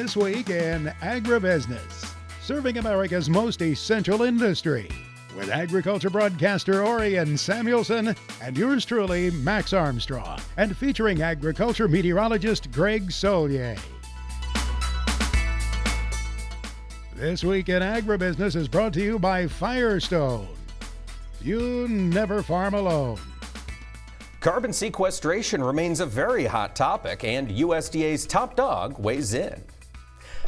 This week in Agribusiness, serving America's most essential industry, with agriculture broadcaster Orion Samuelson and yours truly, Max Armstrong, and featuring agriculture meteorologist Greg Solier. This week in Agribusiness is brought to you by Firestone. You never farm alone. Carbon sequestration remains a very hot topic, and USDA's top dog weighs in.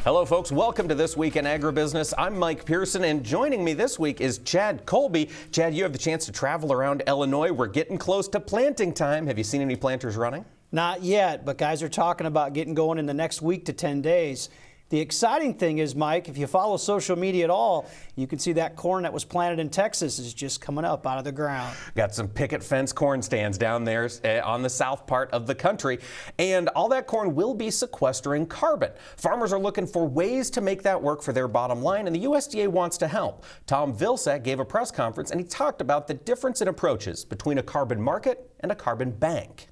Hello, folks. Welcome to This Week in Agribusiness. I'm Mike Pearson, and joining me this week is Chad Colby. Chad, you have the chance to travel around Illinois. We're getting close to planting time. Have you seen any planters running? Not yet, but guys are talking about getting going in the next week to 10 days. The exciting thing is, Mike, if you follow social media at all, you can see that corn that was planted in Texas is just coming up out of the ground. Got some picket fence corn stands down there on the south part of the country, and all that corn will be sequestering carbon. Farmers are looking for ways to make that work for their bottom line, and the USDA wants to help. Tom Vilsack gave a press conference, and he talked about the difference in approaches between a carbon market and a carbon bank.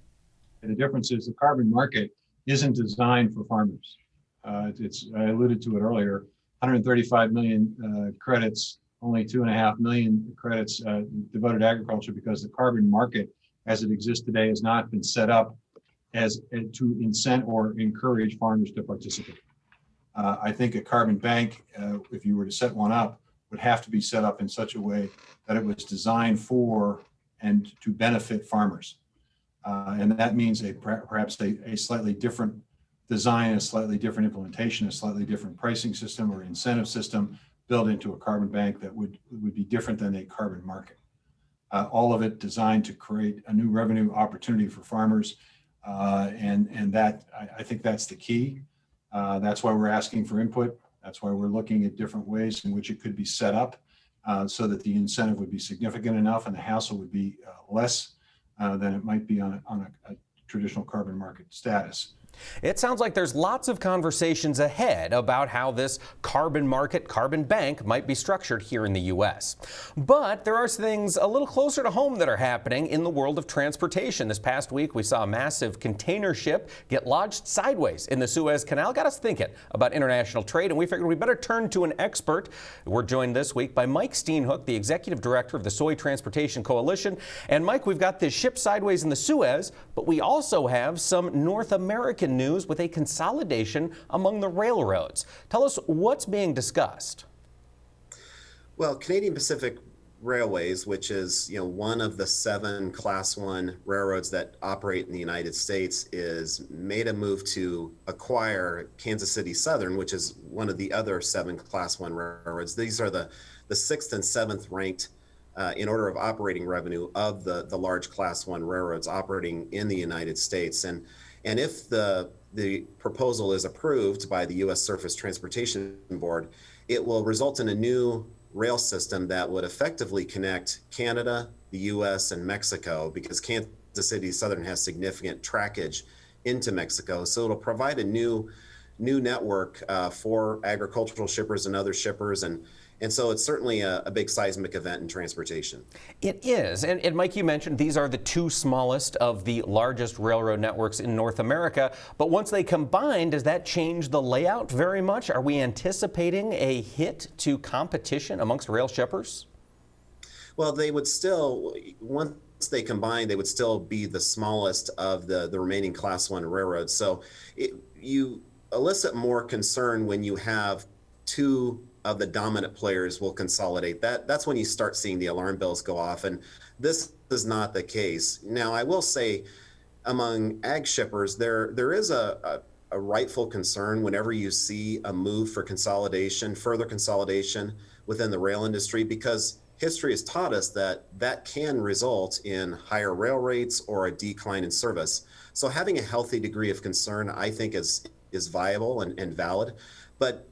And the difference is the carbon market isn't designed for farmers. I alluded to it earlier, 135 million credits, only 2.5 million credits devoted to agriculture because the carbon market as it exists today has not been set up as to incent or encourage farmers to participate. I think a carbon bank, if you were to set one up, would have to be set up in such a way that it was designed for and to benefit farmers. And that means perhaps a slightly different design, a slightly different implementation, a slightly different pricing system or incentive system built into a carbon bank that would be different than a carbon market. All of it designed to create a new revenue opportunity for farmers. And that, I think that's the key. That's why we're asking for input. That's why we're looking at different ways in which it could be set up so that the incentive would be significant enough and the hassle would be less than it might be on a traditional carbon market status. It sounds like there's lots of conversations ahead about how this carbon market, carbon bank might be structured here in the U.S. But there are things a little closer to home that are happening in the world of transportation. This past week, we saw a massive container ship get lodged sideways in the Suez Canal. Got us thinking about international trade, and we figured we better turn to an expert. We're joined this week by Mike Steenhoek, the executive director of the Soy Transportation Coalition. And Mike, we've got this ship sideways in the Suez, but we also have some North American news with a consolidation among the railroads. Tell us what's being discussed. Well, Canadian Pacific Railways, which is one of the 7 Class 1 railroads that operate in the United States, is made a move to acquire Kansas City Southern, which is one of the other 7 Class 1 railroads. These are the 6th and 7th ranked in order of operating revenue of the large Class 1 railroads operating in the United States. And if the proposal is approved by the U.S. Surface Transportation Board, it will result in a new rail system that would effectively connect Canada, the U.S., and Mexico, because Kansas City Southern has significant trackage into Mexico. So it'll provide a new network for agricultural shippers and other shippers. And so it's certainly a big seismic event in transportation. It is. And Mike, you mentioned these are the 2 smallest of the largest railroad networks in North America. But once they combine, does that change the layout very much? Are we anticipating a hit to competition amongst rail shippers? Well, they would still, once they combine, they would still be the smallest of the remaining Class 1 railroads. So you elicit more concern when you have 2 of the dominant players will consolidate. That's when you start seeing the alarm bells go off, and this is not the case. Now, I will say among ag shippers, there is a rightful concern whenever you see a move for consolidation, further consolidation within the rail industry, because history has taught us that can result in higher rail rates or a decline in service. So having a healthy degree of concern, I think, is viable and valid. But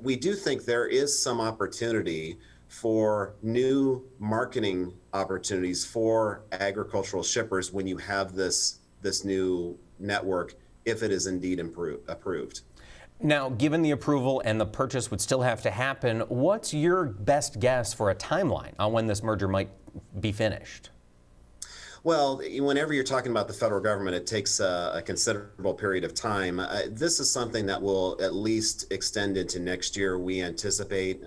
we do think there is some opportunity for new marketing opportunities for agricultural shippers when you have this new network, if it is indeed approved. Now, given the approval and the purchase would still have to happen, what's your best guess for a timeline on when this merger might be finished? Well, whenever you're talking about the federal government, it takes a considerable period of time. This is something that will at least extend into next year, we anticipate.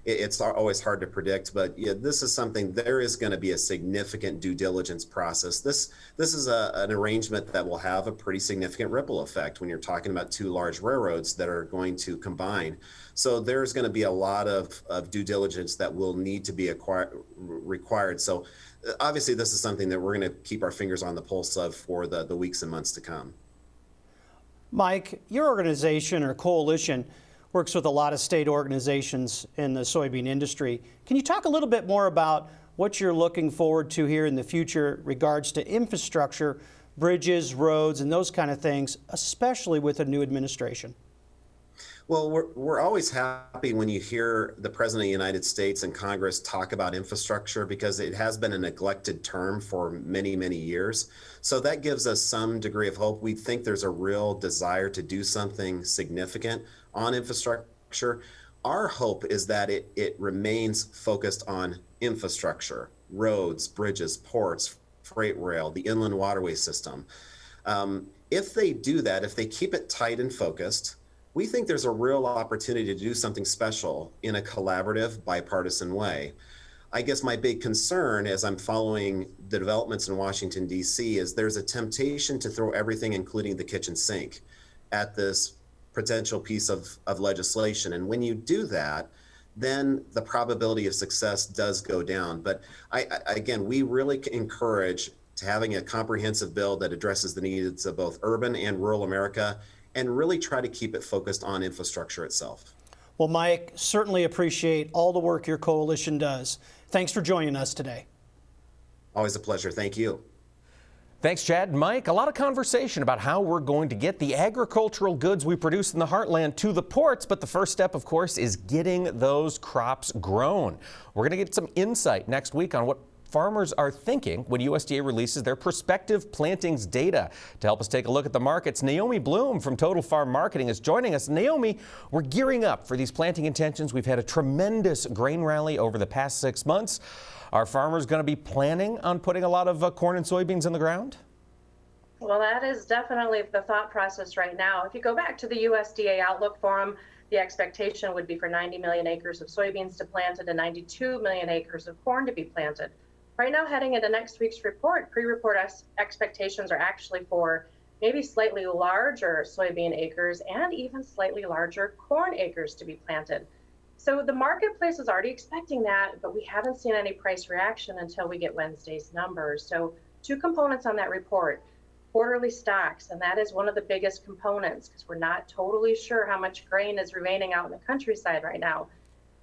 It's always hard to predict, but yeah, this is something, there is going to be a significant due diligence process. This is an arrangement that will have a pretty significant ripple effect when you're talking about two large railroads that are going to combine. So there's going to be a lot of due diligence that will need to be required. So obviously this is something that we're going to keep our fingers on the pulse of for the weeks and months to come. Mike, your organization or coalition works with a lot of state organizations in the soybean industry. Can you talk a little bit more about what you're looking forward to here in the future regards to infrastructure, bridges, roads, and those kind of things, especially with a new administration? Well, we're always happy when you hear the President of the United States and Congress talk about infrastructure, because it has been a neglected term for many, many years. So that gives us some degree of hope. We think there's a real desire to do something significant on infrastructure. Our hope is that it remains focused on infrastructure, roads, bridges, ports, freight rail, the inland waterway system. If they do that, if they keep it tight and focused, we think there's a real opportunity to do something special in a collaborative, bipartisan way. I guess my big concern as I'm following the developments in Washington, D.C. is there's a temptation to throw everything, including the kitchen sink, at this potential piece of legislation. And when you do that, then the probability of success does go down. But again, we really encourage to having a comprehensive bill that addresses the needs of both urban and rural America, and really try to keep it focused on infrastructure itself. Well, Mike, certainly appreciate all the work your coalition does. Thanks for joining us today. Always a pleasure. Thank you. Thanks, Chad and Mike. A lot of conversation about how we're going to get the agricultural goods we produce in the heartland to the ports, but the first step, of course, is getting those crops grown. We're going to get some insight next week on what farmers are thinking when USDA releases their prospective plantings data. To help us take a look at the markets, Naomi Bloom from Total Farm Marketing is joining us. Naomi, we're gearing up for these planting intentions. We've had a tremendous grain rally over the past 6 months. Are farmers going to be planning on putting a lot of corn and soybeans in the ground? Well, that is definitely the thought process right now. If you go back to the USDA Outlook Forum, the expectation would be for 90 million acres of soybeans to planted and 92 million acres of corn to be planted. Right now, heading into next week's report, pre-report expectations are actually for maybe slightly larger soybean acres and even slightly larger corn acres to be planted. So the marketplace is already expecting that, but we haven't seen any price reaction until we get Wednesday's numbers. So two components on that report: quarterly stocks, and that is one of the biggest components because we're not totally sure how much grain is remaining out in the countryside right now.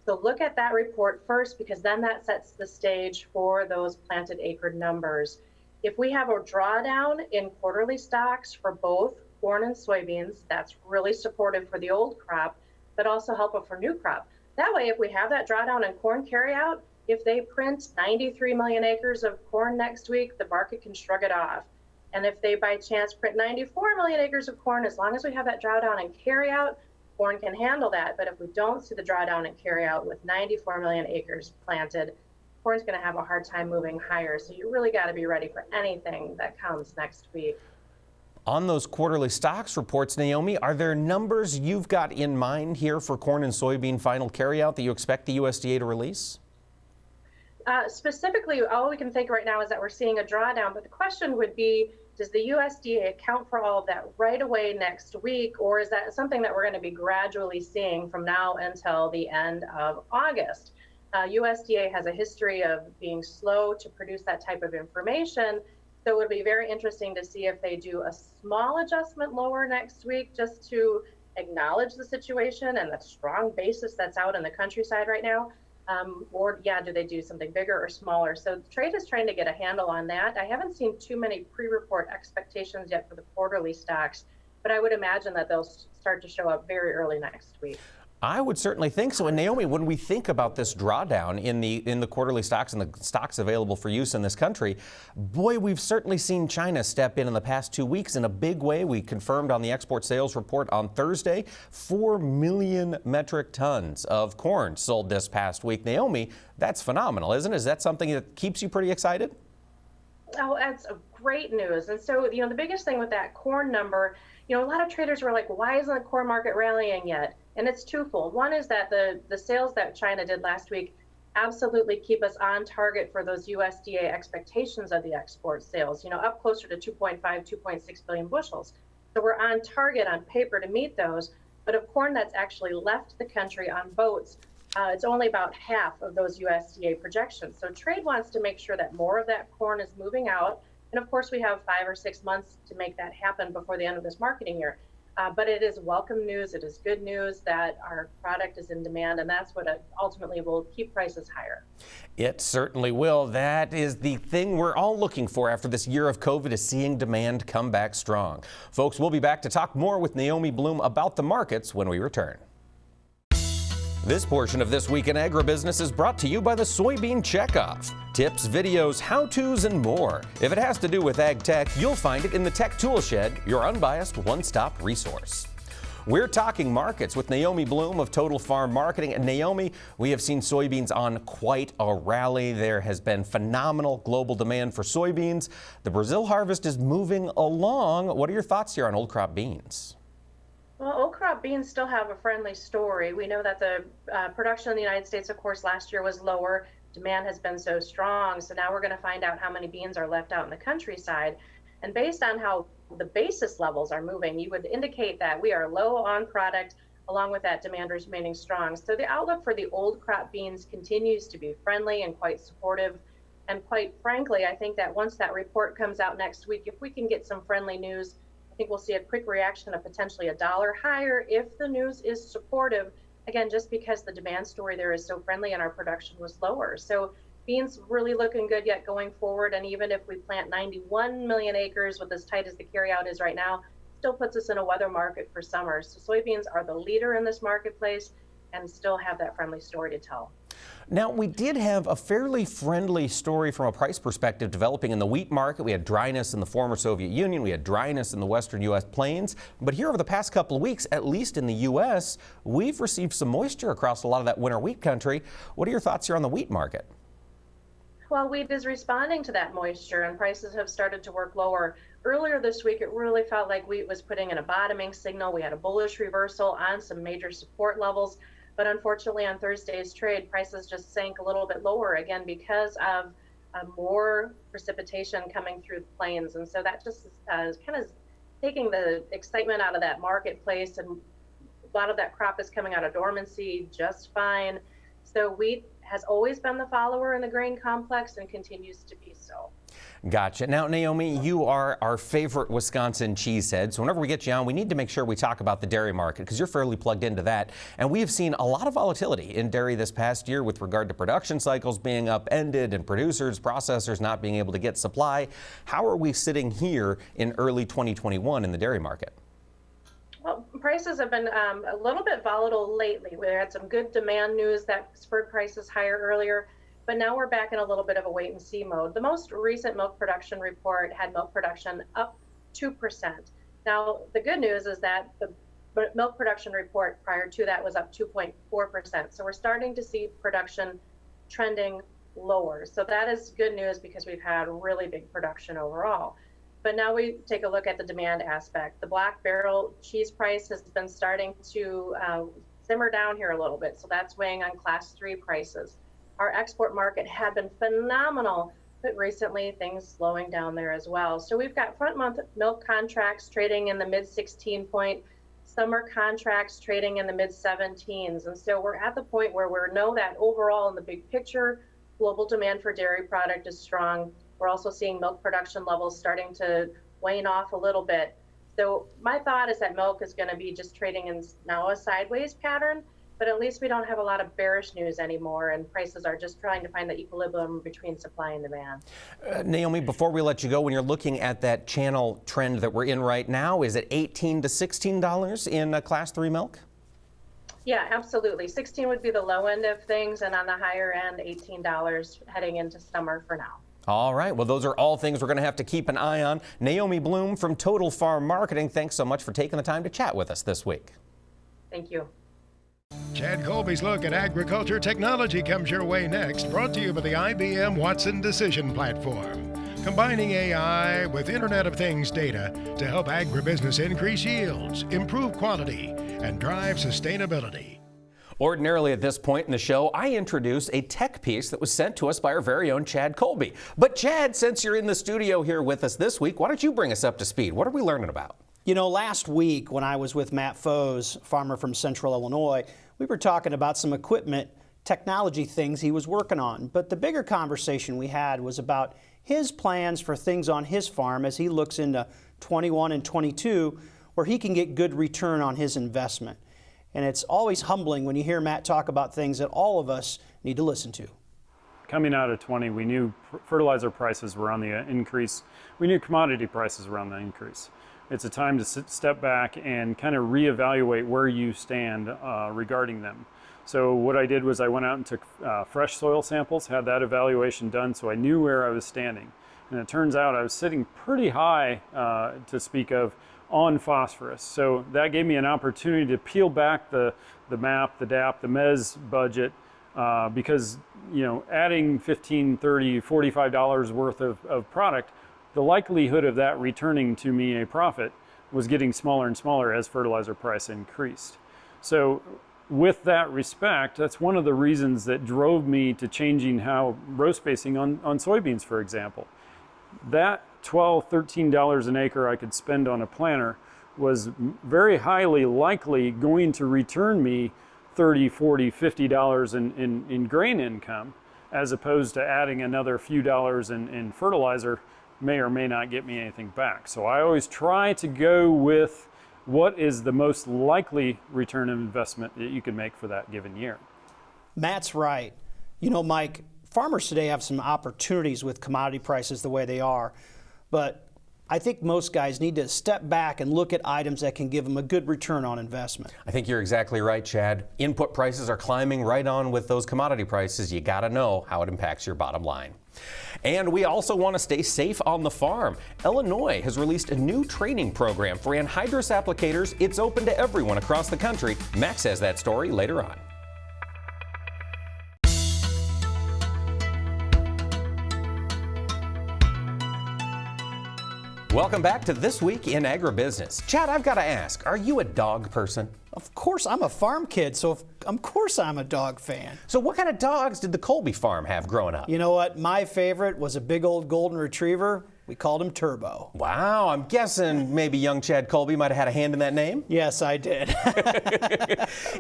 So look at that report first, because then that sets the stage for those planted acre numbers. If we have a drawdown in quarterly stocks for both corn and soybeans, that's really supportive for the old crop, but also helpful for new crop. That way, if we have that drawdown in corn carryout, if they print 93 million acres of corn next week, the market can shrug it off. And if they by chance print 94 million acres of corn, as long as we have that drawdown in carryout, corn can handle that. But if we don't see the drawdown and carry out with 94 million acres planted, corn's going to have a hard time moving higher. So you really got to be ready for anything that comes next week. On those quarterly stocks reports, Naomi, are there numbers you've got in mind here for corn and soybean final carryout that you expect the USDA to release? Specifically, all we can think right now is that we're seeing a drawdown, but the question would be, does the USDA account for all of that right away next week, or is that something that we're going to be gradually seeing from now until the end of August? USDA has a history of being slow to produce that type of information, so it would be very interesting to see if they do a small adjustment lower next week just to acknowledge the situation and the strong basis that's out in the countryside right now. Or do they do something bigger or smaller? So trade is trying to get a handle on that. I haven't seen too many pre-report expectations yet for the quarterly stocks, but I would imagine that they'll start to show up very early next week. I would certainly think so. And Naomi, when we think about this drawdown in the quarterly stocks and the stocks available for use in this country, boy, we've certainly seen China step in the past 2 weeks in a big way. We confirmed on the export sales report on Thursday, 4 million metric tons of corn sold this past week. Naomi, that's phenomenal, isn't it? Is that something that keeps you pretty excited? Oh, that's great news. And so, the biggest thing with that corn number, a lot of traders were like, why isn't the corn market rallying yet? And it's twofold. One is that the sales that China did last week absolutely keep us on target for those USDA expectations of the export sales, up closer to 2.5, 2.6 billion bushels. So we're on target on paper to meet those. But of corn that's actually left the country on boats, it's only about half of those USDA projections. So trade wants to make sure that more of that corn is moving out. And of course, we have 5 or 6 months to make that happen before the end of this marketing year. But it is welcome news. It is good news that our product is in demand, and that's what ultimately will keep prices higher. It certainly will. That is the thing we're all looking for after this year of COVID, is seeing demand come back strong. Folks, we'll be back to talk more with Naomi Blohm about the markets when we return. This portion of This Week in Agribusiness is brought to you by the Soybean Checkoff. Tips, videos, how-tos, and more. If it has to do with ag tech, you'll find it in the Tech Tool Shed, your unbiased one-stop resource. We're talking markets with Naomi Blohm of Total Farm Marketing. And Naomi, we have seen soybeans on quite a rally. There has been phenomenal global demand for soybeans. The Brazil harvest is moving along. What are your thoughts here on old crop beans? Well, old crop beans still have a friendly story. We know that the production in the United States, of course, last year was lower. Demand has been so strong. So now we're going to find out how many beans are left out in the countryside. And based on how the basis levels are moving, you would indicate that we are low on product, along with that demand remaining strong. So the outlook for the old crop beans continues to be friendly and quite supportive. And quite frankly, I think that once that report comes out next week, if we can get some friendly news, I think we'll see a quick reaction of potentially $1 higher if the news is supportive. Again, just because the demand story there is so friendly and our production was lower. So beans really looking good yet going forward. And even if we plant 91 million acres with as tight as the carryout is right now, still puts us in a weather market for summer. So soybeans are the leader in this marketplace and still have that friendly story to tell. Now, we did have a fairly friendly story from a price perspective developing in the wheat market. We had dryness in the former Soviet Union. We had dryness in the western U.S. plains. But here over the past couple of weeks, at least in the U.S., we've received some moisture across a lot of that winter wheat country. What are your thoughts here on the wheat market? Well, wheat is responding to that moisture and prices have started to work lower. Earlier this week, it really felt like wheat was putting in a bottoming signal. We had a bullish reversal on some major support levels. But unfortunately, on Thursday's trade, prices just sank a little bit lower again because of more precipitation coming through the plains. And so that just is kind of taking the excitement out of that marketplace. And a lot of that crop is coming out of dormancy just fine. So wheat has always been the follower in the grain complex and continues to be so. Gotcha. Now, Naomi, you are our favorite Wisconsin cheesehead. So whenever we get you on, we need to make sure we talk about the dairy market because you're fairly plugged into that. And we have seen a lot of volatility in dairy this past year with regard to production cycles being upended and producers, processors not being able to get supply. How are we sitting here in early 2021 in the dairy market? Well, prices have been a little bit volatile lately. We had some good demand news that spurred prices higher earlier. But now we're back in a little bit of a wait and see mode. The most recent milk production report had milk production up 2%. Now, the good news is that the milk production report prior to that was up 2.4%. So we're starting to see production trending lower. So that is good news because we've had really big production overall. But now we take a look at the demand aspect. The black barrel cheese price has been starting to simmer down here a little bit. So that's weighing on class 3 prices. Our export market had been phenomenal, but recently things slowing down there as well. So we've got front month milk contracts trading in the mid 16 point, summer contracts trading in the mid 17s. And so we're at the point where we know that overall in the big picture, global demand for dairy product is strong. We're also seeing milk production levels starting to wane off a little bit. So my thought is that milk is going to be just trading in now a sideways pattern. But at least we don't have a lot of bearish news anymore, and prices are just trying to find the equilibrium between supply and demand. Naomi, before we let you go, when you're looking at that channel trend that we're in right now, is it $18 to $16 in Class 3 milk? Yeah, absolutely. 16 would be the low end of things, and on the higher end, $18 heading into summer for now. All right. Well, those are all things we're going to have to keep an eye on. Naomi Blohm from Total Farm Marketing, thanks so much for taking the time to chat with us this week. Thank you. Chad Colby's look at agriculture technology comes your way next, brought to you by the IBM Watson Decision Platform. combining AI with Internet of Things data to help agribusiness increase yields, improve quality, and drive sustainability. Ordinarily at this point in the show, I introduce a tech piece that was sent to us by our very own Chad Colby. But Chad, since you're in the studio here with us this week, why don't you bring us up to speed? What are we learning about? You know, last week when I was with Matt Foes, farmer from Central Illinois, we were talking about some equipment, technology things he was working on. But the bigger conversation we had was about his plans for things on his farm as he looks into 21 and 22, where he can get good return on his investment. And it's always humbling when you hear Matt talk about things that all of us need to listen to. Coming out of 20, we knew fertilizer prices were on the increase. We knew commodity prices were on the increase. It's a time to step back and kind of reevaluate where you stand regarding them. So what I did was I went out and took fresh soil samples, had that evaluation done so I knew where I was standing. And it turns out I was sitting pretty high to speak of on phosphorus. So that gave me an opportunity to peel back the MAP, the DAP, the MES budget because, you know, adding $15, $30, $45 worth of product, the likelihood of that returning to me a profit was getting smaller and smaller as fertilizer price increased. So with that respect, that's one of the reasons that drove me to changing how row spacing on soybeans, for example. That $12, $13 an acre I could spend on a planter was very highly likely going to return me $30, $40, $50 in grain income, as opposed to adding another few dollars in fertilizer may or may not get me anything back. So I always try to go with what is the most likely return of investment that you can make for that given year. Matt's right. You know, Mike, farmers today have some opportunities with commodity prices the way they are, but I think most guys need to step back and look at items that can give them a good return on investment. I think you're exactly right, Chad. Input prices are climbing right on with those commodity prices. You got to know how it impacts your bottom line. And we also want to stay safe on the farm. Illinois has released a new training program for anhydrous applicators. It's open to everyone across the country. Max has that story later on. Welcome back to This Week in Agribusiness. Chad, I've got to ask, are you a dog person? Of course, I'm a farm kid, so of course I'm a dog fan. So what kind of dogs did the Colby farm have growing up? You know what? My favorite was a big old golden retriever. We called him Turbo. Wow, I'm guessing maybe young Chad Colby might have had a hand in that name? Yes, I did.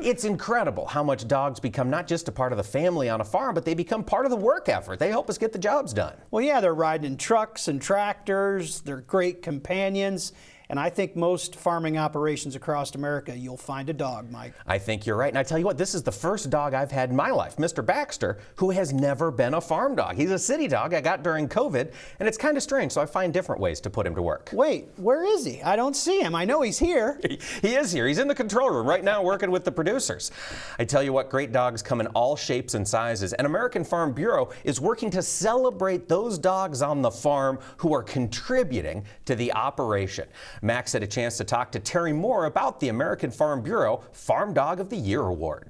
It's incredible how much dogs become not just a part of the family on a farm, but they become part of the work effort. They help us get the jobs done. Well, yeah, they're riding in trucks and tractors. They're great companions. And I think most farming operations across America, you'll find a dog, Mike. I think you're right. And I tell you what, this is the first dog I've had in my life, Mr. Baxter, who has never been a farm dog. He's a city dog I got during COVID, and it's kind of strange, so I find different ways to put him to work. Wait, where is he? I don't see him. I know he's here. He is here. He's in the control room right now working with the producers. I tell you what, great dogs come in all shapes and sizes, and American Farm Bureau is working to celebrate those dogs on the farm who are contributing to the operation. Max had a chance to talk to Terry Moore about the American Farm Bureau Farm Dog of the Year Award.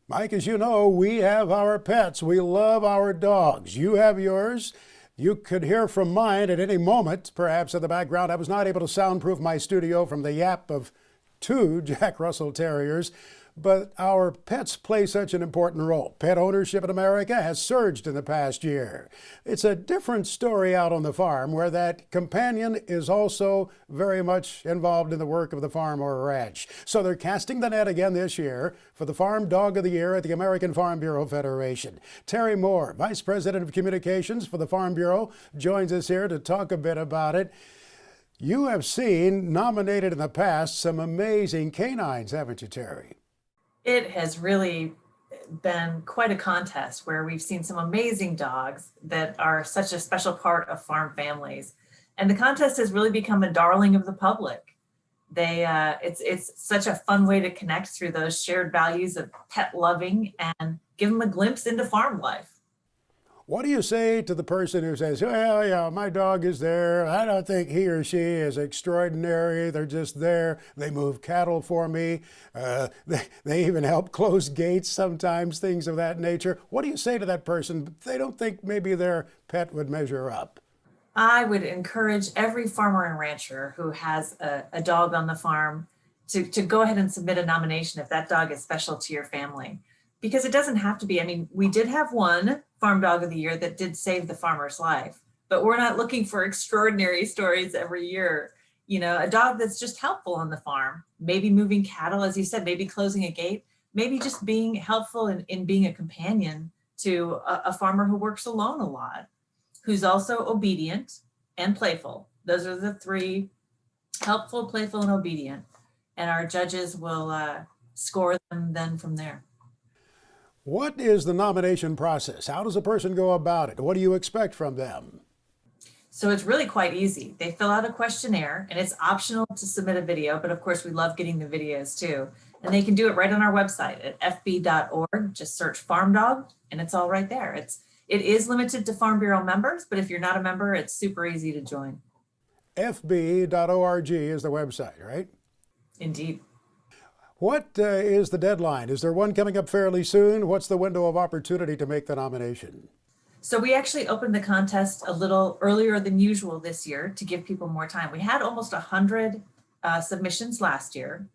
Mike, as you know, we have our pets. We love our dogs. You have yours. You could hear from mine at any moment, perhaps in the background. I was not able to soundproof my studio from the yap of 2 Jack Russell Terriers, but our pets play such an important role. Pet ownership in America has surged in the past year. It's a different story out on the farm where that companion is also very much involved in the work of the farm or ranch. So they're casting the net again this year for the Farm Dog of the Year at the American Farm Bureau Federation. Terry Moore, Vice President of Communications for the Farm Bureau, joins us here to talk a bit about it. You have seen nominated in the past some amazing canines, haven't you, Terry? It has really been quite a contest where we've seen some amazing dogs that are such a special part of farm families. And the contest has really become a darling of the public. It's such a fun way to connect through those shared values of pet loving and give them a glimpse into farm life. What do you say to the person who says, well, yeah, my dog is there. I don't think he or she is extraordinary. They're just there. They move cattle for me. They even help close gates sometimes, things of that nature. What do you say to that person? They don't think maybe their pet would measure up. I would encourage every farmer and rancher who has a dog on the farm to go ahead and submit a nomination if that dog is special to your family. Because it doesn't have to be. I mean, we did have one Farm Dog of the Year that did save the farmer's life, but we're not looking for extraordinary stories every year. You know, a dog that's just helpful on the farm, maybe moving cattle, as you said, maybe closing a gate, maybe just being helpful in being a companion to a farmer who works alone a lot, who's also obedient and playful. Those are the three: helpful, playful, and obedient. And our judges will score them then from there. What is the nomination process? How does a person go about it? What do you expect from them? So it's really quite easy. They fill out a questionnaire, and it's optional to submit a video, but of course we love getting the videos too. And they can do it right on our website at fb.org. Just search Farm Dog and it's all right there. It is limited to Farm Bureau members, but if you're not a member, it's super easy to join. fb.org is the website, right? Indeed. What is the deadline? Is there one coming up fairly soon? What's the window of opportunity to make the nomination? So we actually opened the contest a little earlier than usual this year to give people more time. We had almost 100 submissions last year.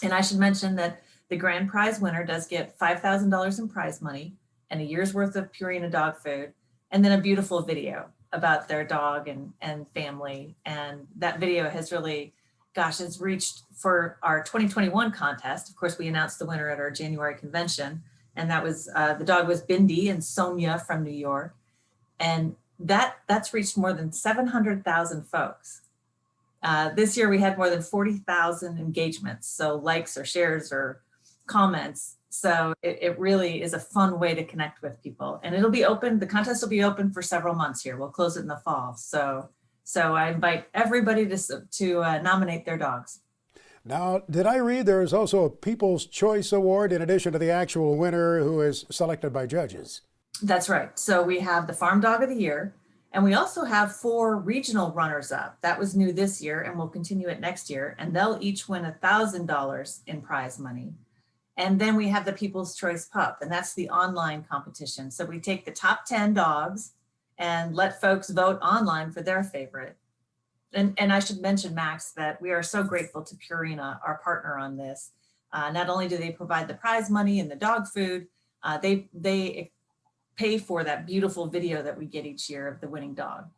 And I should mention that the grand prize winner does get $5,000 in prize money and a year's worth of Purina dog food, and then a beautiful video about their dog and family. And that video has really, it's reached for our 2021 contest. Of course, we announced the winner at our January convention, and that was the dog was Bindi and Sonia from New York, and that's reached more than 700,000 folks. This year we had more than 40,000 engagements, so likes or shares or comments. So it really is a fun way to connect with people, and it'll be open. The contest will be open for several months here. We'll close it in the fall. So I invite everybody to nominate their dogs. Now, did I read there is also a People's Choice Award in addition to the actual winner who is selected by judges? That's right. So we have the Farm Dog of the Year, and we also have 4 regional runners-up. That was new this year, and we'll continue it next year, and they'll each win $1,000 in prize money. And then we have the People's Choice Pup, and that's the online competition. So we take the top 10 dogs and let folks vote online for their favorite. And I should mention, Max, that we are so grateful to Purina, our partner on this. Not only do they provide the prize money and the dog food, they pay for that beautiful video that we get each year of the winning dog.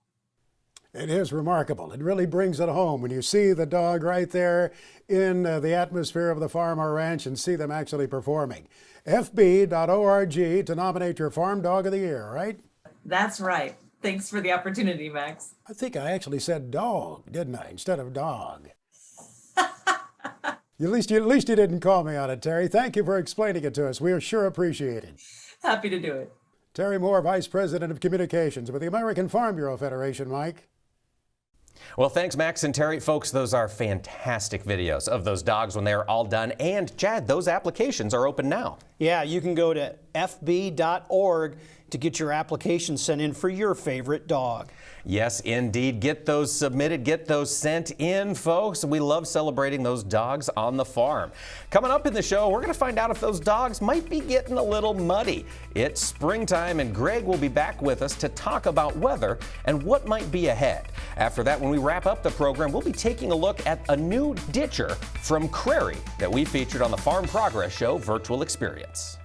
It is remarkable. It really brings it home when you see the dog right there in the atmosphere of the farm or ranch and see them actually performing. fb.org to nominate your Farm Dog of the Year, right? That's right. Thanks for the opportunity, Max. I think I actually said dog, didn't I, instead of dog? At least you didn't call me on it, Terry. Thank you for explaining it to us. We are sure appreciate it. Happy to do it. Terry Moore, Vice President of Communications with the American Farm Bureau Federation. Mike? Well, thanks, Max and Terry. Folks, those are fantastic videos of those dogs when they're all done. And, Chad, those applications are open now. Yeah, you can go to fb.org to get your application sent in for your favorite dog. Yes, indeed. Get those submitted, get those sent in, folks. We love celebrating those dogs on the farm. Coming up in the show, we're going to find out if those dogs might be getting a little muddy. It's springtime, and Greg will be back with us to talk about weather and what might be ahead. After that, when we wrap up the program, we'll be taking a look at a new ditcher from Crary that we featured on the Farm Progress Show virtual experience.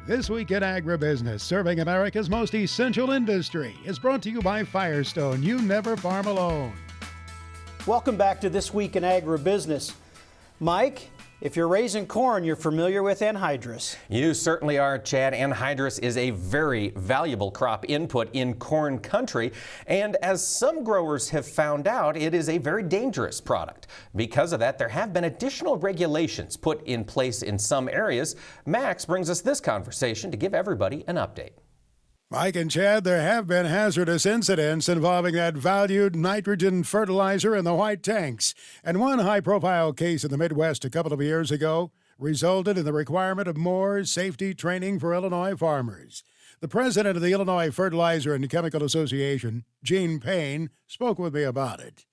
This Week in Agribusiness, serving America's most essential industry, is brought to you by Firestone. You never farm alone. Welcome back to This Week in Agribusiness. Mike, if you're raising corn, you're familiar with anhydrous. You certainly are, Chad. Anhydrous is a very valuable crop input in corn country, and as some growers have found out, it is a very dangerous product. Because of that, there have been additional regulations put in place in some areas. Max brings us this conversation to give everybody an update. Mike and Chad, there have been hazardous incidents involving that valued nitrogen fertilizer in the white tanks. And one high-profile case in the Midwest a couple of years ago resulted in the requirement of more safety training for Illinois farmers. The president of the Illinois Fertilizer and Chemical Association, Gene Payne, spoke with me about it.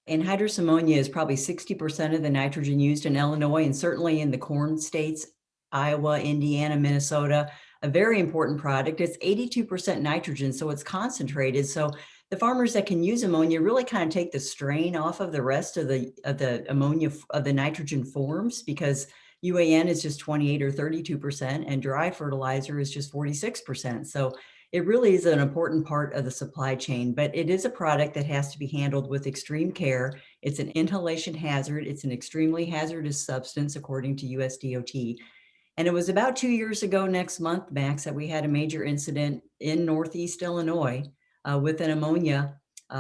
Anhydrous ammonia is probably 60% of the nitrogen used in Illinois, and certainly in the corn states, Iowa, Indiana, Minnesota, a very important product. It's 82% nitrogen, so it's concentrated. So the farmers that can use ammonia really kind of take the strain off of the rest of the ammonia, of the nitrogen forms, because UAN is just 28 or 32%, and dry fertilizer is just 46%. So it really is an important part of the supply chain, but it is a product that has to be handled with extreme care. It's an inhalation hazard. It's an extremely hazardous substance, according to USDOT. And it was about 2 years ago next month, Max, that we had a major incident in Northeast Illinois with an ammonia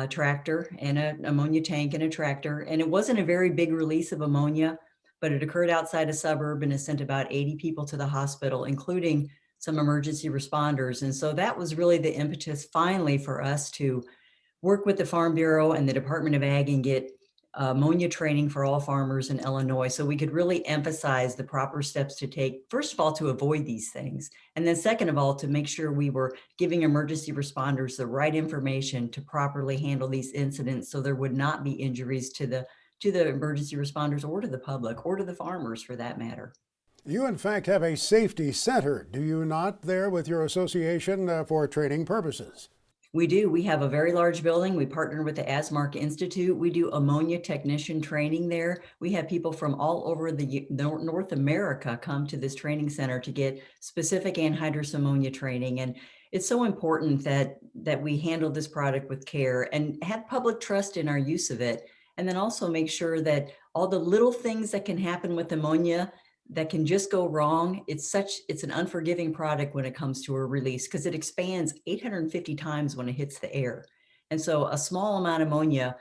tractor and an ammonia tank and a tractor. And it wasn't a very big release of ammonia, but it occurred outside a suburb and has sent about 80 people to the hospital, including some emergency responders. And so that was really the impetus finally for us to work with the Farm Bureau and the Department of Ag and get ammonia training for all farmers in Illinois, so we could really emphasize the proper steps to take, first of all, to avoid these things, and then second of all, to make sure we were giving emergency responders the right information to properly handle these incidents, so there would not be injuries to the emergency responders or to the public or to the farmers for that matter. You, in fact, have a safety center, do you not, there with your association for training purposes? We do. We have a very large building. We partner with the ASMARC Institute. We do ammonia technician training there. We have people from all over the North America come to this training center to get specific anhydrous ammonia training. And it's so important that we handle this product with care and have public trust in our use of it. And then also make sure that all the little things that can happen with ammonia that can just go wrong. It's an unforgiving product when it comes to a release, because it expands 850 times when it hits the air. And so a small amount of ammonia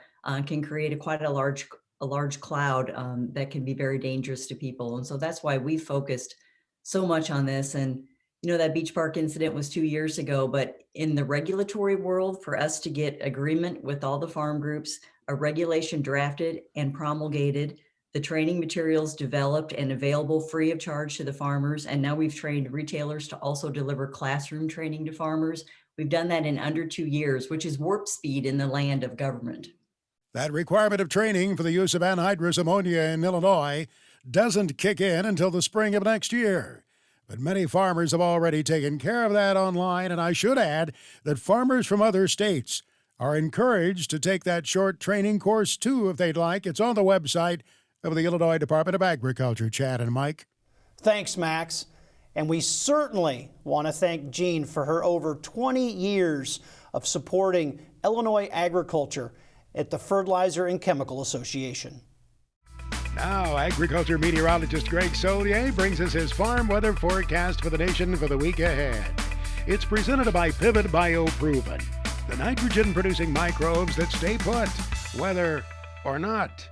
can create quite a large cloud that can be very dangerous to people. And so that's why we focused so much on this. And, you know, that Beach Park incident was 2 years ago, but in the regulatory world, for us to get agreement with all the farm groups, a regulation drafted and promulgated, the training materials developed and available free of charge to the farmers. And now we've trained retailers to also deliver classroom training to farmers. We've done that in under 2 years, which is warp speed in the land of government. That requirement of training for the use of anhydrous ammonia in Illinois doesn't kick in until the spring of next year. But many farmers have already taken care of that online, and I should add that farmers from other states are encouraged to take that short training course too if they'd like. It's on the website of the Illinois Department of Agriculture. Chad and Mike. Thanks, Max. And we certainly want to thank Jean for her over 20 years of supporting Illinois agriculture at the Fertilizer and Chemical Association. Now, agriculture meteorologist Greg Solier brings us his farm weather forecast for the nation for the week ahead. It's presented by Pivot BioProven, the nitrogen-producing microbes that stay put, whether or not.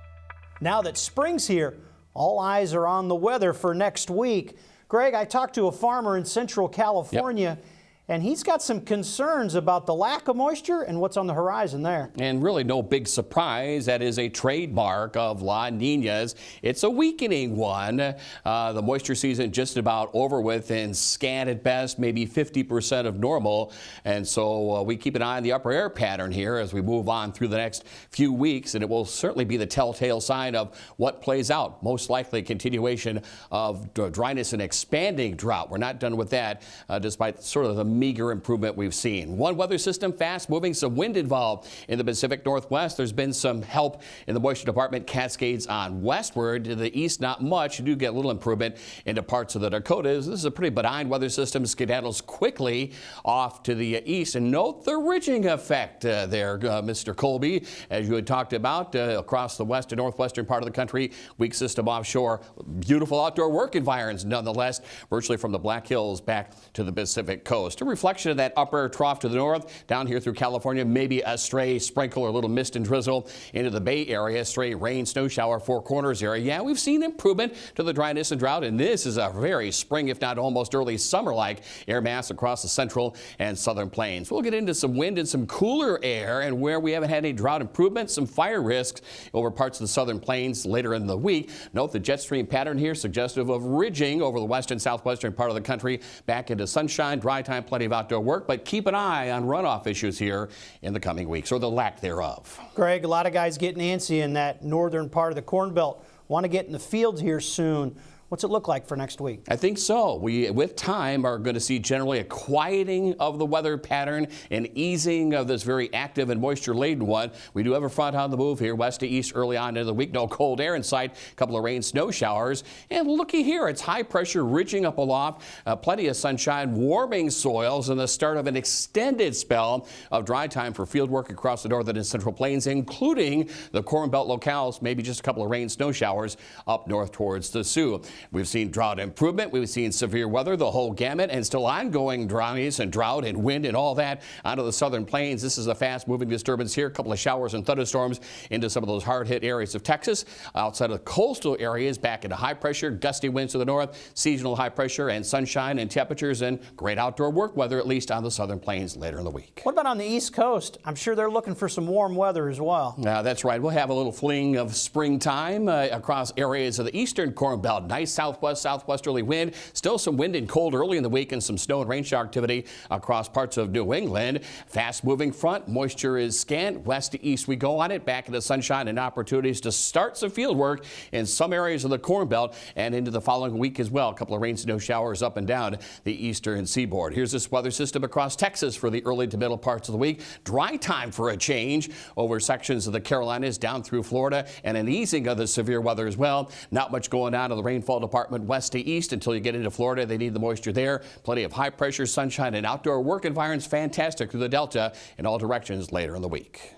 Now that spring's here, all eyes are on the weather for next week. Greg, I talked to a farmer in Central California, and he's got some concerns about the lack of moisture and what's on the horizon there. And really no big surprise, that is a trademark of La Niñas. It's a weakening one. The moisture season just about over with and scant at best, maybe 50% of normal. And so we keep an eye on the upper air pattern here as we move on through the next few weeks. And it will certainly be the telltale sign of what plays out. Most likely a continuation of dryness and expanding drought. We're not done with that, despite sort of the meager improvement we've seen. One weather system fast moving, some wind involved in the Pacific Northwest. There's been some help in the moisture department. Cascades on westward. To the east, not much. You do get a little improvement into parts of the Dakotas. This is a pretty benign weather system. Skedaddles quickly off to the east. And note the ridging effect there, Mr. Colby, as you had talked about across the west and northwestern part of the country. Weak system offshore. Beautiful outdoor work environs nonetheless, virtually from the Black Hills back to the Pacific coast. A reflection of that upper air trough to the north, down here through California, maybe a stray sprinkle or a little mist and drizzle into the Bay Area, stray rain, snow shower, Four Corners area. Yeah, we've seen improvement to the dryness and drought, and this is a very spring, if not almost early summer-like air mass across the central and southern plains. We'll get into some wind and some cooler air, and where we haven't had any drought improvement, some fire risks over parts of the southern plains later in the week. Note the jet stream pattern here suggestive of ridging over the west and southwestern part of the country back into sunshine, dry time, plenty of outdoor work, but keep an eye on runoff issues here in the coming weeks, or the lack thereof. Greg, a lot of guys getting antsy in that northern part of the Corn Belt. Want to get in the fields here soon. What's it look like for next week? I think so. We, with time, are going to see generally a quieting of the weather pattern and easing of this very active and moisture-laden one. We do have a front on the move here, west to east early on into the week. No cold air in sight. A couple of rain, snow showers. And looky here, it's high pressure ridging up aloft. Plenty of sunshine, warming soils, and the start of an extended spell of dry time for field work across the northern and central plains, including the Corn Belt locales. Maybe just a couple of rain, snow showers up north towards the Sioux. We've seen drought improvement. We've seen severe weather, the whole gamut, and still ongoing dryness and drought and wind and all that onto the southern plains. This is a fast-moving disturbance here. A couple of showers and thunderstorms into some of those hard-hit areas of Texas. Outside of the coastal areas, back into high pressure, gusty winds to the north, seasonal high pressure and sunshine and temperatures and great outdoor work weather, at least on the southern plains later in the week. What about on the East Coast? I'm sure they're looking for some warm weather as well. That's right. We'll have a little fling of springtime across areas of the eastern Corn Belt. Nice southwesterly wind. Still some wind and cold early in the week and some snow and rain shower activity across parts of New England. Fast moving front. Moisture is scant. West to east we go on it. Back into sunshine and opportunities to start some field work in some areas of the Corn Belt and into the following week as well. A couple of rain, snow showers up and down the eastern seaboard. Here's this weather system across Texas for the early to middle parts of the week. Dry time for a change over sections of the Carolinas down through Florida and an easing of the severe weather as well. Not much going on in the rainfall department west to east until you get into Florida. They need the moisture there. Plenty of high pressure, sunshine, and outdoor work environments. Fantastic through the Delta in all directions later in the week.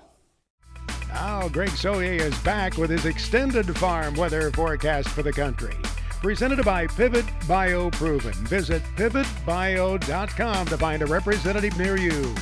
Now, Greg Solier is back with his extended farm weather forecast for the country. Presented by Pivot Bio Proven. Visit pivotbio.com to find a representative near you.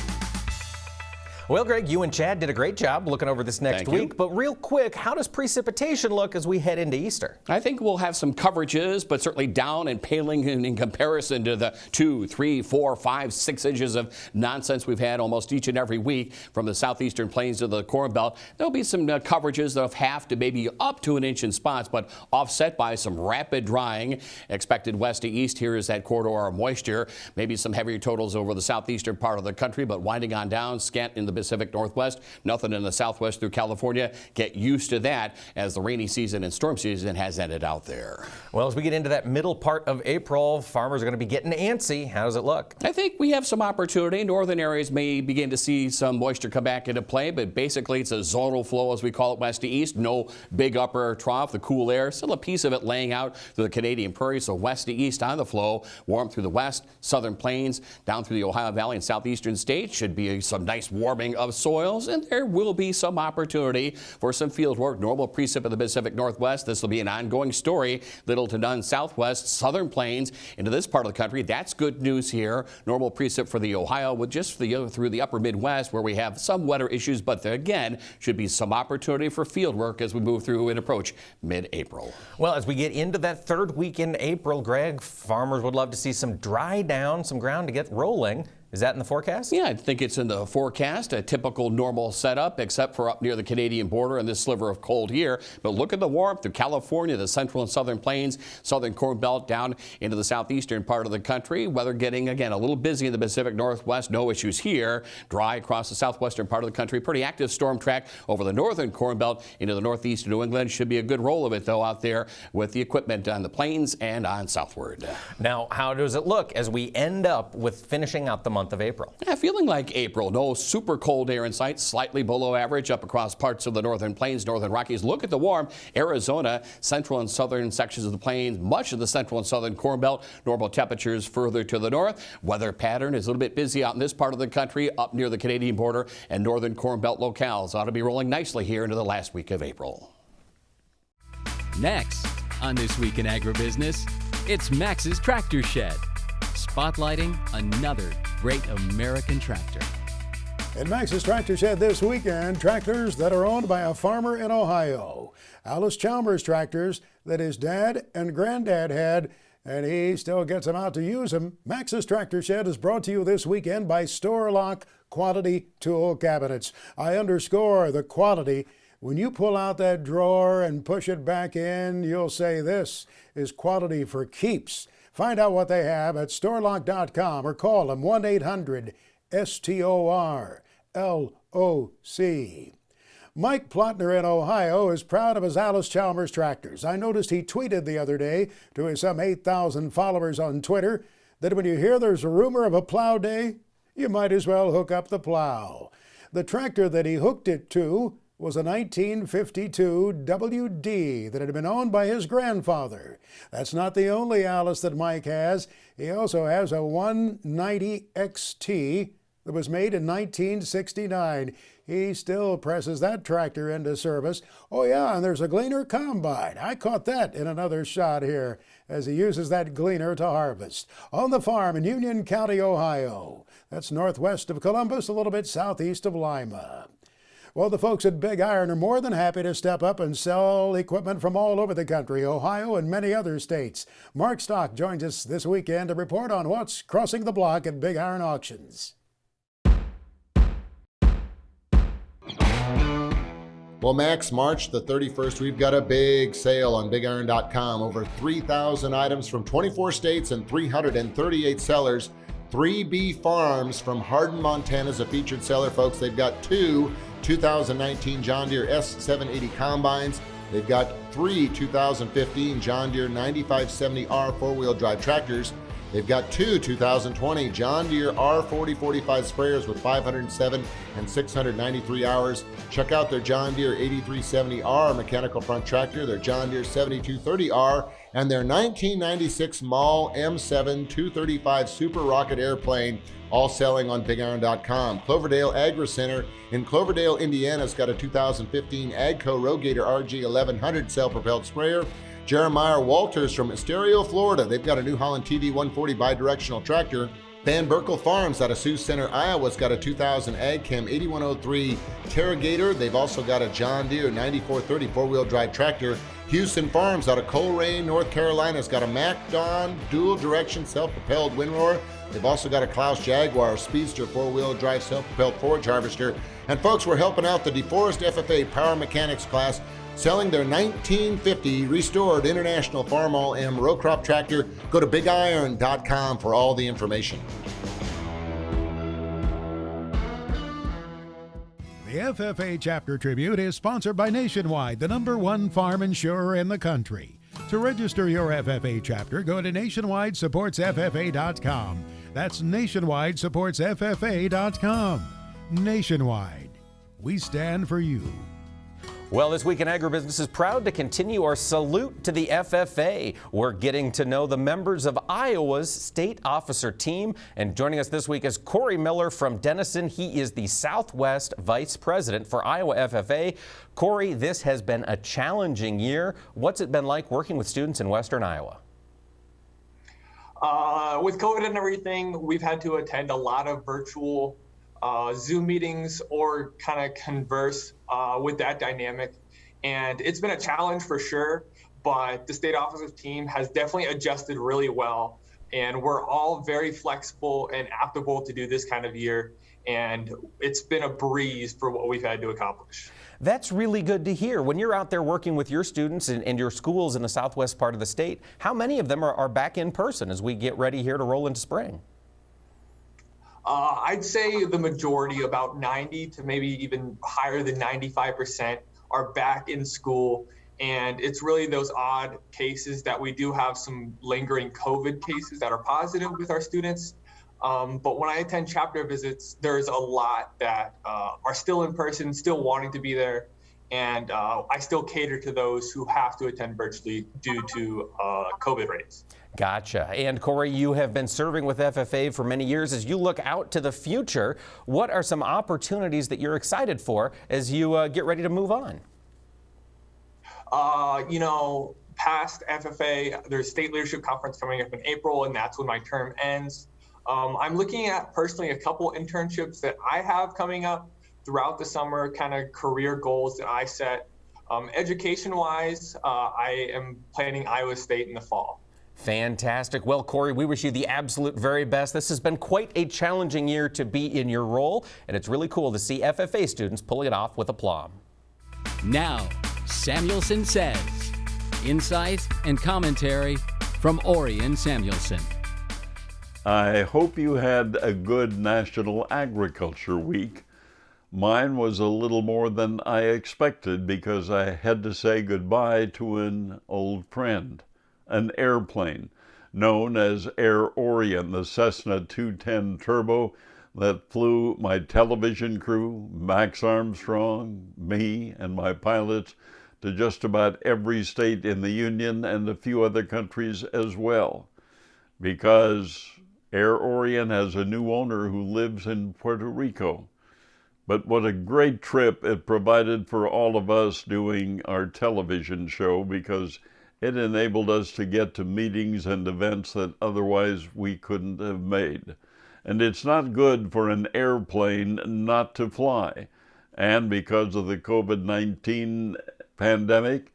Well, Greg, you and Chad did a great job looking over this next week. But real quick, how does precipitation look as we head into Easter? I think we'll have some coverages, but certainly down and paling in comparison to the 2, 3, 4, 5, 6 inches of nonsense we've had almost each and every week from the southeastern plains to the Corn Belt. There'll be some coverages of half to maybe up to an inch in spots, but offset by some rapid drying expected west to east. Here is that corridor of moisture. Maybe some heavier totals over the southeastern part of the country, but winding on down, scant in the Pacific Northwest, nothing in the Southwest through California. Get used to that as the rainy season and storm season has ended out there. Well, as we get into that middle part of April, farmers are going to be getting antsy. How does it look? I think we have some opportunity. Northern areas may begin to see some moisture come back into play, but basically it's a zonal flow, as we call it, west to east. No big upper trough. The cool air, still a piece of it laying out through the Canadian prairies. So west to east on the flow, warm through the west, southern plains, down through the Ohio Valley and southeastern states. Should be some nice warming of soils, and there will be some opportunity for some field work. Normal precip in the Pacific Northwest. This will be an ongoing story. Little to none southwest, southern plains into this part of the country. That's good news here. Normal precip for the Ohio with just through the upper Midwest where we have some weather issues, but there again should be some opportunity for field work as we move through and approach mid-April. Well, as we get into that third week in April, Greg, farmers would love to see some dry down, some ground to get rolling. Is that in the forecast? Yeah, I think it's in the forecast. A typical normal setup, except for up near the Canadian border and this sliver of cold here. But look at the warmth through California, the central and southern plains, southern Corn Belt down into the southeastern part of the country. Weather getting, again, a little busy in the Pacific Northwest. No issues here. Dry across the southwestern part of the country. Pretty active storm track over the northern Corn Belt into the northeast of New England. Should be a good roll of it, though, out there with the equipment on the plains and on southward. Now, how does it look as we end up with finishing out the month of April? Yeah, feeling like April. No super cold air in sight, slightly below average up across parts of the northern plains, northern Rockies. Look at the warm. Arizona, central and southern sections of the plains, much of the central and southern Corn Belt. Normal temperatures further to the north. Weather pattern is a little bit busy out in this part of the country, up near the Canadian border and northern Corn Belt locales. Ought to be rolling nicely here into the last week of April. Next on This Week in Agribusiness, it's Max's Tractor Shed, spotlighting another great American tractor. In Max's Tractor Shed this weekend, tractors that are owned by a farmer in Ohio. Alice Chalmers tractors that his dad and granddad had, and he still gets them out to use them. Max's Tractor Shed is brought to you this weekend by Store Lock Quality Tool Cabinets. I underscore the quality. When you pull out that drawer and push it back in, you'll say this is quality for keeps. Find out what they have at storelock.com or call them 1-800-STOR-LOC. Mike Plotner in Ohio is proud of his Alice Chalmers tractors. I noticed he tweeted the other day to his some 8,000 followers on Twitter that when you hear there's a rumor of a plow day, you might as well hook up the plow. The tractor that he hooked it to was a 1952 WD that had been owned by his grandfather. That's not the only Alice that Mike has. He also has a 190 XT that was made in 1969. He still presses that tractor into service. Oh yeah, and there's a Gleaner combine. I caught that in another shot here as he uses that Gleaner to harvest. On the farm in Union County, Ohio. That's northwest of Columbus, a little bit southeast of Lima. Well, the folks at Big Iron are more than happy to step up and sell equipment from all over the country, Ohio and many other states. Mark Stock joins us this weekend to report on what's crossing the block at Big Iron Auctions. Well, Max, March the 31st, we've got a big sale on BigIron.com. Over 3,000 items from 24 states and 338 sellers. 3B Farms from Hardin, Montana is a featured seller, folks. They've got two 2019 John Deere S780 combines. They've got three 2015 John Deere 9570R four-wheel drive tractors. They've got two 2020 John Deere R4045 sprayers with 507 and 693 hours. Check out their John Deere 8370R mechanical front tractor, their John Deere 7230R, and their 1996 Mahle M7 235 Super Rocket airplane, all selling on BigIron.com. Cloverdale Agri Center in Cloverdale, Indiana's got a 2015 AGCO Rogator RG 1100 self-propelled sprayer. Jeremiah Walters from Estero, Florida. They've got a New Holland TD 140 bi-directional tractor. Van Berkel Farms out of Sioux Center, Iowa's got a 2000 AgChem 8103 Terragator. They've also got a John Deere 9430 four-wheel drive tractor. Houston Farms out of Coleraine, North Carolina's got a MacDon dual direction self-propelled windrower. They've also got a Klaus Jaguar Speedster four-wheel drive self-propelled forage harvester. And folks, we're helping out the DeForest FFA Power Mechanics class, selling their 1950 restored International Farmall M row crop tractor. Go to BigIron.com for all the information. The FFA Chapter Tribute is sponsored by Nationwide, the #1 farm insurer in the country. To register your FFA chapter, go to nationwidesupportsffa.com. That's nationwidesupportsffa.com. Nationwide. We stand for you. Well, this week in Agribusiness is proud to continue our salute to the FFA. We're getting to know the members of Iowa's state officer team. And joining us this week is Corey Miller from Denison. He is the Southwest Vice President for Iowa FFA. Corey, this has been a challenging year. What's it been like working with students in Western Iowa? With COVID and everything, we've had to attend a lot of virtual Zoom meetings or kind of converse with that dynamic. And it's been a challenge for sure, but the state officers team has definitely adjusted really well. And we're all very flexible and adaptable to do this kind of year. And it's been a breeze for what we've had to accomplish. That's really good to hear. When you're out there working with your students and your schools in the southwest part of the state, how many of them are back in person as we get ready here to roll into spring? I'd say the majority, about 90 to maybe even higher than 95%, are back in school. And it's really those odd cases that we do have some lingering COVID cases that are positive with our students. But when I attend chapter visits, there's a lot that are still in person, still wanting to be there. And I still cater to those who have to attend virtually due to COVID rates. Gotcha. And Corey, you have been serving with FFA for many years. As you look out to the future, what are some opportunities that you're excited for as you get ready to move on? Past FFA, there's State Leadership Conference coming up in April, and that's when my term ends. I'm looking at personally a couple internships that I have coming up throughout the summer, kind of career goals that I set. Education-wise, I am planning Iowa State in the fall. Fantastic. Well, Corey, we wish you the absolute very best. This has been quite a challenging year to be in your role, and it's really cool to see FFA students pulling it off with aplomb. Now, Samuelson Says. Insight and commentary from Orion Samuelson. I hope you had a good National Agriculture Week. Mine was a little more than I expected because I had to say goodbye to an old friend, an airplane known as Air Orion, the Cessna 210 Turbo that flew my television crew, Max Armstrong, me, and my pilots to just about every state in the Union and a few other countries as well. Because Air Orion has a new owner who lives in Puerto Rico. But what a great trip it provided for all of us doing our television show, because it enabled us to get to meetings and events that otherwise we couldn't have made. And it's not good for an airplane not to fly. And because of the COVID-19 pandemic,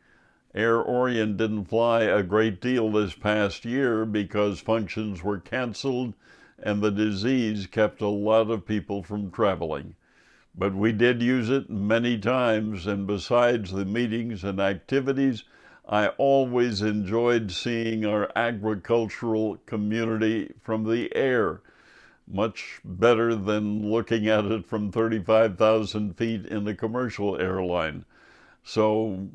Air Orion didn't fly a great deal this past year because functions were canceled and the disease kept a lot of people from traveling. But we did use it many times, and besides the meetings and activities, I always enjoyed seeing our agricultural community from the air, much better than looking at it from 35,000 feet in a commercial airline. So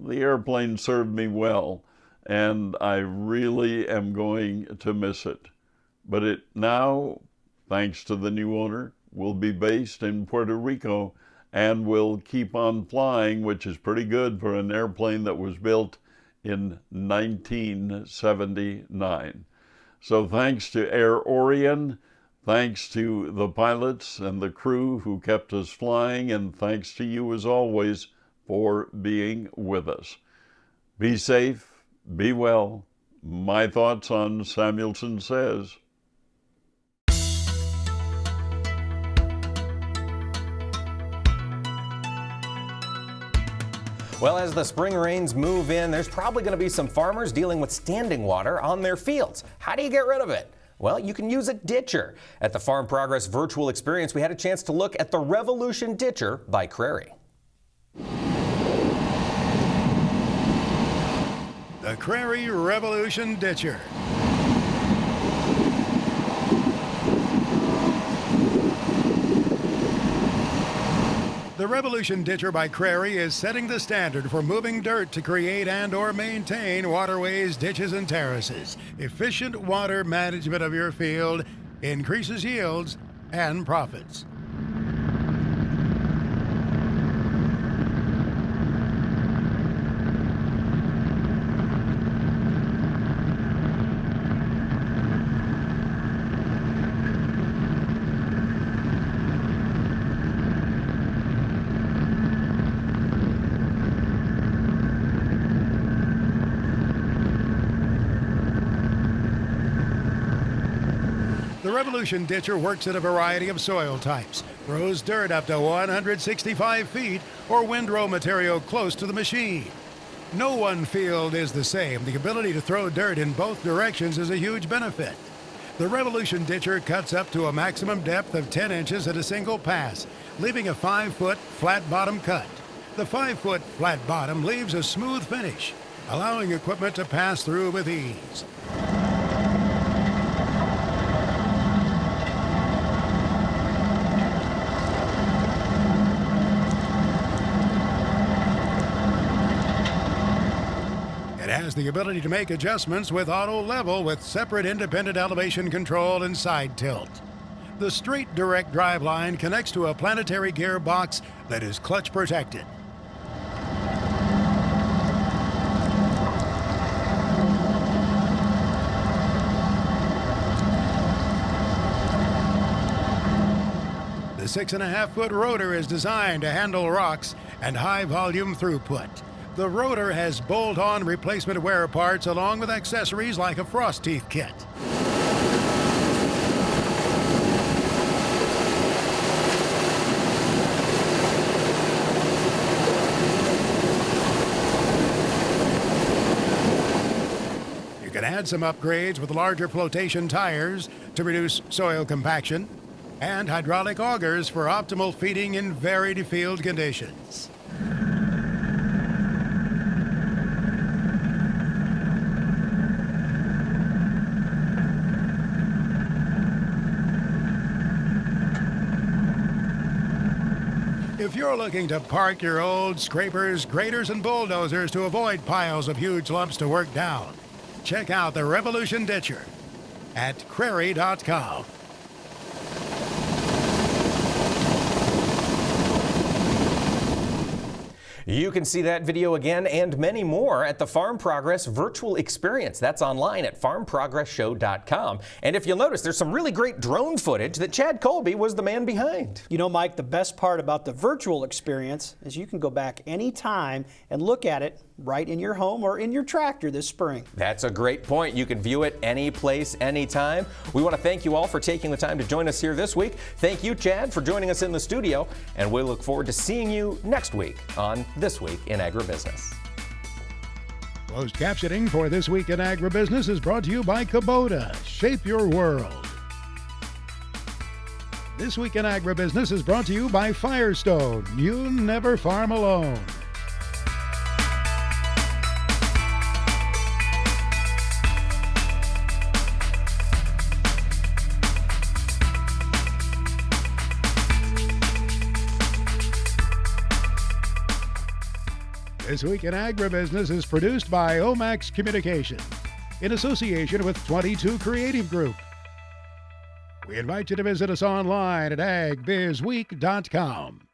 the airplane served me well, and I really am going to miss it. But it now, thanks to the new owner, will be based in Puerto Rico and will keep on flying, which is pretty good for an airplane that was built in 1979. So thanks to Air Orion, thanks to the pilots and the crew who kept us flying, and thanks to you as always for being with us. Be safe, be well. My thoughts on Samuelson Says. Well, as the spring rains move in, there's probably going to be some farmers dealing with standing water on their fields. How do you get rid of it? Well, you can use a ditcher. At the Farm Progress virtual experience, we had a chance to look at the Revolution Ditcher by Crary. The Crary Revolution Ditcher. The Revolution Ditcher by Crary is setting the standard for moving dirt to create and/or maintain waterways, ditches, and terraces. Efficient water management of your field increases yields and profits. The Revolution Ditcher works at a variety of soil types, throws dirt up to 165 feet, or windrow material close to the machine. No one field is the same. The ability to throw dirt in both directions is a huge benefit. The Revolution Ditcher cuts up to a maximum depth of 10 inches at a single pass, leaving a 5-foot flat bottom cut. The 5-foot flat bottom leaves a smooth finish, allowing equipment to pass through with ease. It has the ability to make adjustments with auto level with separate independent elevation control and side tilt. The straight direct drive line connects to a planetary gearbox that is clutch protected. The 6.5-foot rotor is designed to handle rocks and high volume throughput. The rotor has bolt-on replacement wear parts along with accessories like a frost teeth kit. You can add some upgrades with larger flotation tires to reduce soil compaction and hydraulic augers for optimal feeding in varied field conditions. If you're looking to park your old scrapers, graders, and bulldozers to avoid piles of huge lumps to work down, check out the Revolution Ditcher at Crary.com. You can see that video again and many more at the Farm Progress virtual experience. That's online at farmprogressshow.com. And if you'll notice, there's some really great drone footage that Chad Colby was the man behind. You know, Mike, the best part about the virtual experience is you can go back anytime and look at it right in your home or in your tractor this spring. That's a great point. You can view it any place, anytime. We want to thank you all for taking the time to join us here this week. Thank you, Chad, for joining us in the studio, and we look forward to seeing you next week on This Week in Agribusiness. Closed captioning for This Week in Agribusiness is brought to you by Kubota. Shape your world. This Week in Agribusiness is brought to you by Firestone. You never farm alone. This Week in Agribusiness is produced by Omax Communications in association with 22 Creative Group. We invite you to visit us online at agbizweek.com.